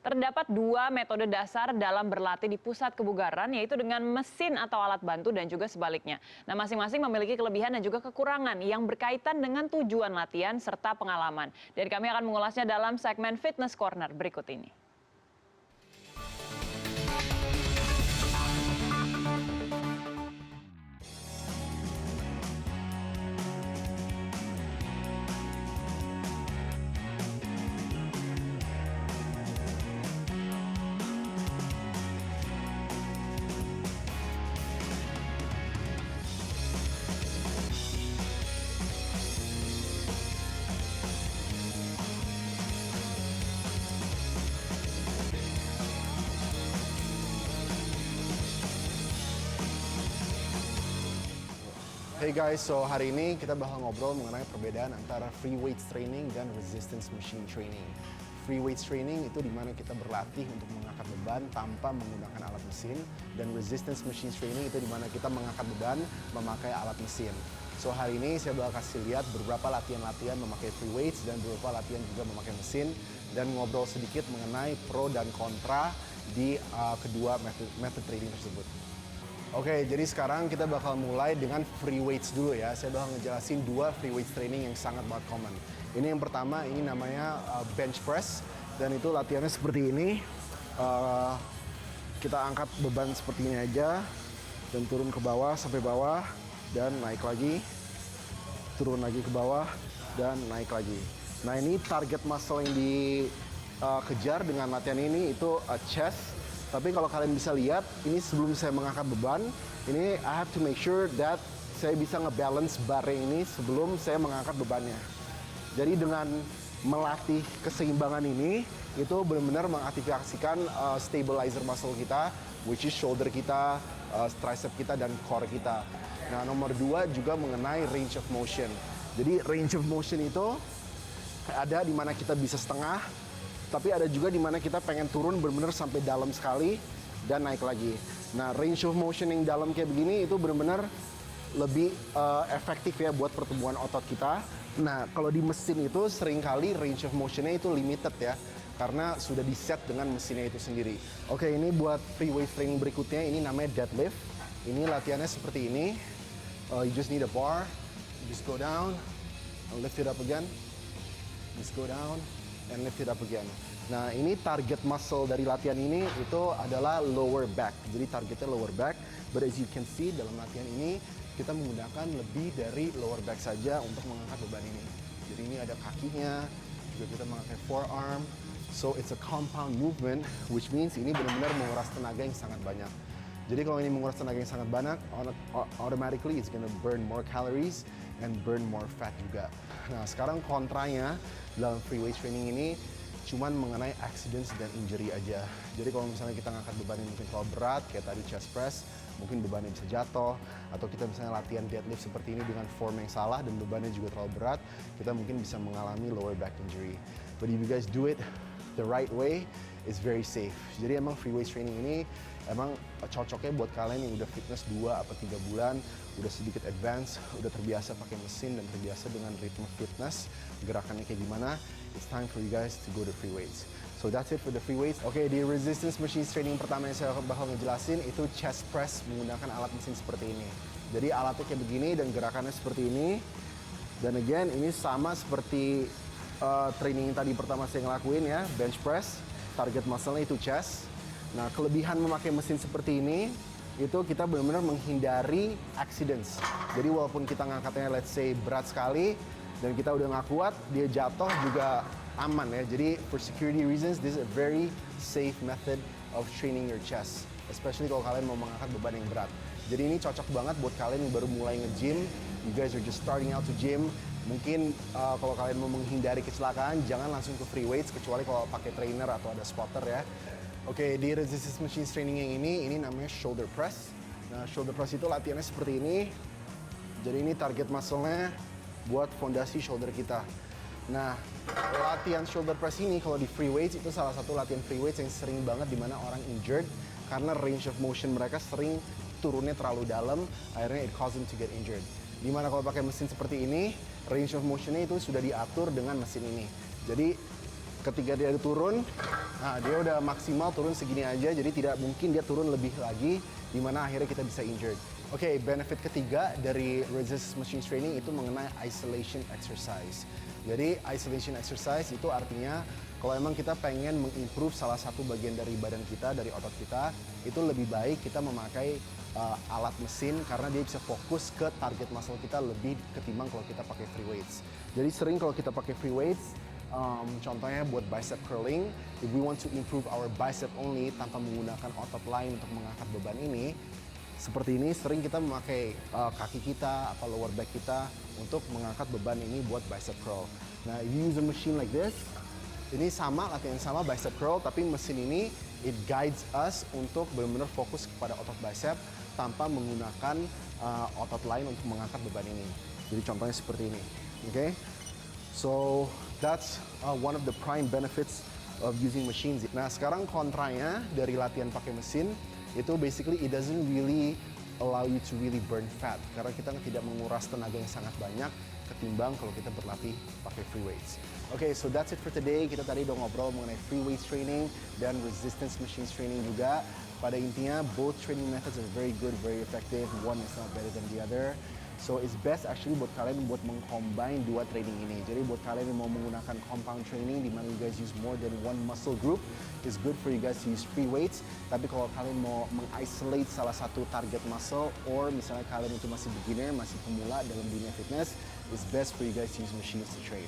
Terdapat dua metode dasar dalam berlatih di pusat kebugaran, yaitu dengan mesin atau alat bantu dan juga sebaliknya. Nah, masing-masing memiliki kelebihan dan juga kekurangan yang berkaitan dengan tujuan latihan serta pengalaman. Dan kami akan mengulasnya dalam segmen Fitness Corner berikut ini. Hey guys, so hari ini kita bakal ngobrol mengenai perbedaan antara free weights training dan resistance machine training. Free weights training itu dimana kita berlatih untuk mengangkat beban tanpa menggunakan alat mesin, dan resistance machine training itu dimana kita mengangkat beban memakai alat mesin. So hari ini saya bakal kasih lihat beberapa latihan-latihan memakai free weights dan beberapa latihan juga memakai mesin, dan ngobrol sedikit mengenai pro dan kontra di kedua method training tersebut. Oke, jadi sekarang kita bakal mulai dengan free weights dulu ya. Saya bakal ngejelasin dua free weights training yang sangat banget common. Ini yang pertama, ini namanya bench press, dan itu latihannya seperti ini. Kita angkat beban seperti ini aja, dan turun ke bawah sampai bawah, dan naik lagi, turun lagi ke bawah, dan naik lagi. Nah, ini target muscle yang dikejar dengan latihan ini itu chest. Tapi kalau kalian bisa lihat, ini sebelum saya mengangkat beban, ini I have to make sure that saya bisa ngebalance barnya ini sebelum saya mengangkat bebannya. Jadi dengan melatih keseimbangan ini, itu benar-benar mengaktifasikan stabilizer muscle kita, which is shoulder kita, tricep kita, dan core kita. Nah, nomor dua juga mengenai range of motion. Jadi range of motion itu ada di mana kita bisa setengah, tapi ada juga di mana kita pengen turun benar-benar sampai dalam sekali dan naik lagi. Nah, range of motion yang dalam kayak begini itu benar-benar lebih efektif ya buat pertumbuhan otot kita. Nah, kalau di mesin itu seringkali range of motionnya itu limited ya, karena sudah di set dengan mesinnya itu sendiri. Oke, ini buat free weight training berikutnya, ini namanya deadlift. Ini latihannya seperti ini. You just need a bar, you just go down, and lift it up again, just go down, and lift it up again. Nah, ini target muscle dari latihan ini itu adalah lower back. Jadi targetnya lower back, but as you can see dalam latihan ini kita menggunakan lebih dari lower back saja untuk mengangkat beban ini. Jadi ini ada kakinya, juga kita memakai forearm. So it's a compound movement, which means ini benar-benar menguras tenaga yang sangat banyak. Jadi kalau ini menguras tenaga yang sangat banyak, automatically it's gonna burn more calories and burn more fat juga. Nah, sekarang kontranya dalam free weight training ini cuman mengenai accidents dan injury aja. Jadi kalau misalnya kita ngangkat beban yang mungkin terlalu berat, kayak tadi chest press, mungkin bebannya bisa jatuh, atau kita misalnya latihan deadlift seperti ini dengan form yang salah dan bebannya juga terlalu berat, kita mungkin bisa mengalami lower back injury. But if you guys do it the right way, it's very safe. Jadi emang free weight training ini emang cocoknya buat kalian yang udah fitness 2 atau 3 bulan, udah sedikit advance, udah terbiasa pakai mesin dan terbiasa dengan ritme fitness, gerakannya kayak gimana. It's time for you guys to go to free weights. So that's it for the free weights. Oke, di resistance machine training pertama yang saya bakal ngejelasin itu chest press menggunakan alat mesin seperti ini. Jadi alatnya kayak begini dan gerakannya seperti ini. Dan again, ini sama seperti training yang tadi pertama saya ngelakuin ya, bench press. Target muscle-nya itu chest. Nah, kelebihan memakai mesin seperti ini, itu kita benar-benar menghindari accidents. Jadi walaupun kita ngangkatnya let's say berat sekali, dan kita udah nggak kuat, dia jatuh juga aman ya. Jadi for security reasons, this is a very safe method of training your chest. Especially kalau kalian mau mengangkat beban yang berat. Jadi ini cocok banget buat kalian yang baru mulai nge-gym. You guys are just starting out to gym. Mungkin kalau kalian mau menghindari kecelakaan, jangan langsung ke free weights, kecuali kalau pakai trainer atau ada spotter ya. Oke, di resistance machine training yang ini namanya shoulder press. Nah, shoulder press itu latihannya seperti ini. Jadi ini target muscle-nya buat fondasi shoulder kita. Nah, latihan shoulder press ini kalau di free weights itu salah satu latihan free weights yang sering banget dimana orang injured karena range of motion mereka sering turunnya terlalu dalam, akhirnya it cause them to get injured. Dimana kalau pakai mesin seperti ini, range of motion-nya itu sudah diatur dengan mesin ini. Jadi ketika dia turun, nah dia udah maksimal turun segini aja, jadi tidak mungkin dia turun lebih lagi, di mana akhirnya kita bisa injured. Oke, benefit ketiga dari resistance machine training itu mengenai isolation exercise. Jadi isolation exercise itu artinya kalau emang kita pengen mengimprove salah satu bagian dari badan kita, dari otot kita, itu lebih baik kita memakai alat mesin karena dia bisa fokus ke target muscle kita lebih ketimbang kalau kita pakai free weights. Jadi sering kalau kita pakai free weights, contohnya buat bicep curling, if we want to improve our bicep only tanpa menggunakan otot lain untuk mengangkat beban ini, seperti ini sering kita memakai kaki kita atau lower back kita untuk mengangkat beban ini buat bicep curl. Nah, if you use a machine like this, ini sama, latihan sama bicep curl, tapi mesin ini it guides us untuk benar-benar fokus kepada otot bicep tanpa menggunakan otot lain untuk mengangkat beban ini. Jadi contohnya seperti ini, oke? So that's one of the prime benefits of using machines. Nah, sekarang kontranya dari latihan pakai mesin itu basically it doesn't really allow you to really burn fat karena kita tidak menguras tenaga yang sangat banyak ketimbang kalau kita berlatih pakai free weights. Okay, so that's it for today. Kita tadi udah ngobrol mengenai free weights training dan resistance machines training juga. Pada intinya, both training methods are very good, very effective. One is not better than the other. So it's best actually buat kalian buat mengcombine dua training ini. Jadi buat kalian yang mau menggunakan compound training di mana you guys use more than one muscle group, it's good for you guys to use free weights. Tapi kalau kalian mau mengisolate salah satu target muscle, or misalnya kalian itu masih beginner, masih pemula dalam dunia fitness, it's best for you guys to use machines to train.